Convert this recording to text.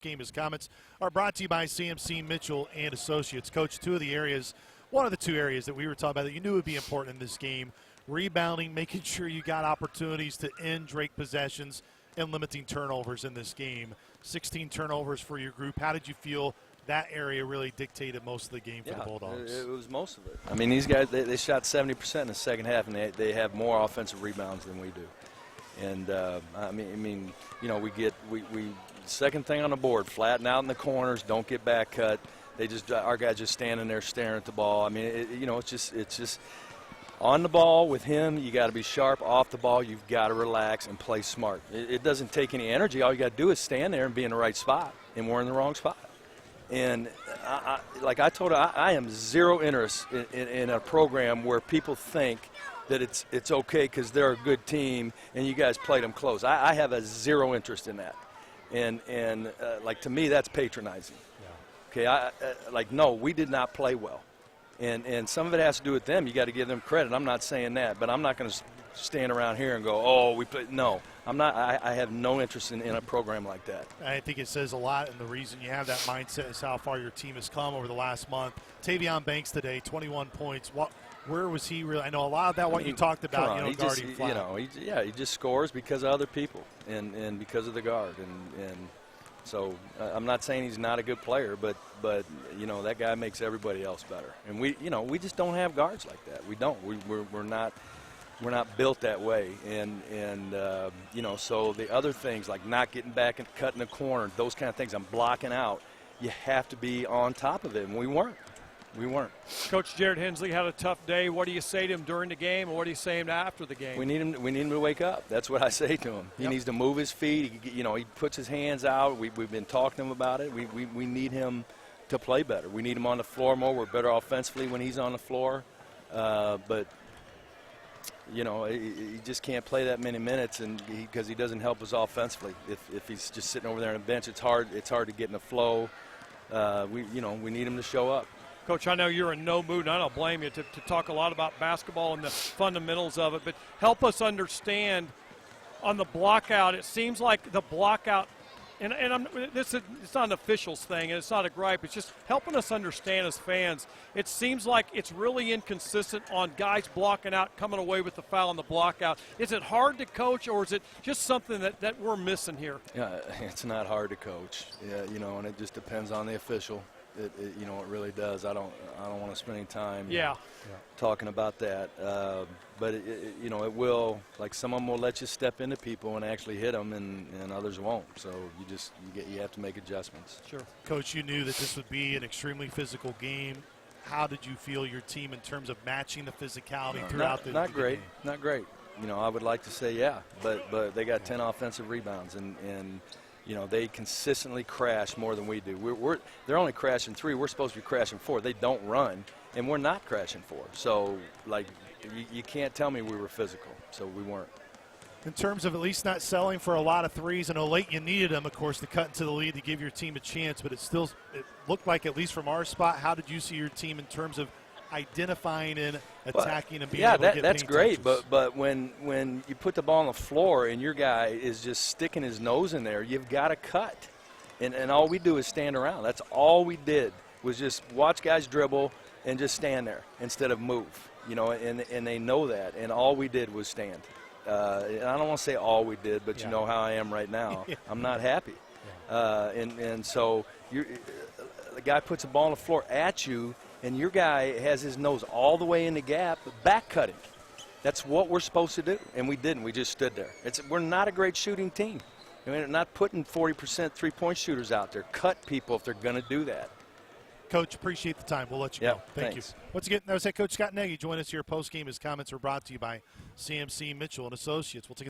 Game. His comments are brought to you by CMC Mitchell and Associates. Coach, one of the two areas that we were talking about that you knew would be important in this game, rebounding, making sure you got opportunities to end Drake possessions, and limiting turnovers in this game. 16 turnovers for your group. How did you feel that area really dictated most of the game for the Bulldogs? It was most of it. I mean, these guys, they shot 70% in the second half, and they have more offensive rebounds than we do. And, I mean, you know, we second thing on the board, flatten out in the corners, don't get back cut. Our guys just standing there staring at the ball. I mean, it's just on the ball with him, you got to be sharp. Off the ball, you've got to relax and play smart. It doesn't take any energy. All you got to do is stand there and be in the right spot, and we're in the wrong spot. And like I told her, I am zero interest in a program where people think that it's okay because they're a good team and you guys played them close. I have a zero interest in that. And like, to me, that's patronizing. Yeah. Okay, no, we did not play well. And some of it has to do with them. You got to give them credit. I'm not saying that, but I'm not going to stand around here and go, oh, we played. No, I'm not. I have no interest in a program like that. I think it says a lot, and the reason you have that mindset is how far your team has come over the last month. Tavion Banks today, 21 points. Where was he really? I know a lot of that, you talked about, guarding flat. He just scores because of other people and because of the guard. And so I'm not saying he's not a good player, but that guy makes everybody else better. And we just don't have guards like that. We don't. We're not built that way. And so the other things like not getting back and cutting the corner, those kind of things, I'm blocking out. You have to be on top of it, and we weren't. Coach Jared Hensley had a tough day. What do you say to him during the game, and what do you say to him after the game? We need him to wake up. That's what I say to him. He needs to move his feet. He puts his hands out. We've been talking to him about it. We need him to play better. We need him on the floor more. We're better offensively when he's on the floor. But he just can't play that many minutes, and because he doesn't help us offensively. If he's just sitting over there on the bench, it's hard to get in the flow. We need him to show up. Coach, I know you're in no mood, and I don't blame you to talk a lot about basketball and the fundamentals of it, but help us understand on the blockout. It seems like the blockout, and it's not an officials thing, and it's not a gripe. It's just helping us understand as fans. It seems like it's really inconsistent on guys blocking out, coming away with the foul on the blockout. Is it hard to coach, or is it just something that we're missing here? Yeah, it's not hard to coach. Yeah, and it just depends on the official. It really does. I don't want to spend any time talking about that. But it will. Like, some of them will let you step into people and actually hit them, and others won't. So you have to make adjustments. Sure. Coach, you knew that this would be an extremely physical game. How did you feel your team in terms of matching the physicality throughout the game? Not great. I would like to say but they got 10 offensive rebounds and they consistently crash more than we do. They're only crashing 3. We're supposed to be crashing 4. They don't run, and we're not crashing 4. So, you can't tell me we were physical. So we weren't. In terms of at least not selling for a lot of threes, I know late you needed them, of course, to cut into the lead to give your team a chance, but it looked like, at least from our spot, how did you see your team in terms of identifying and attacking and being able to get that's great. touches? But when you put the ball on the floor and your guy is just sticking his nose in there, you've got to cut. And all we do is stand around. That's all we did was just watch guys dribble and just stand there instead of move. And they know that. And all we did was stand. And I don't want to say all we did, but you know how I am right now. I'm not happy. And so the guy puts the ball on the floor at you, and your guy has his nose all the way in the gap, back cutting. That's what we're supposed to do, and we didn't. We just stood there. We're not a great shooting team. We're not putting 40% three-point shooters out there. Cut people if they're going to do that. Coach, appreciate the time. We'll let you go. Thank thanks. you. Once again, that was Coach Scott Nagy. Join us here post-game. His comments are brought to you by CMC Mitchell and Associates. We'll take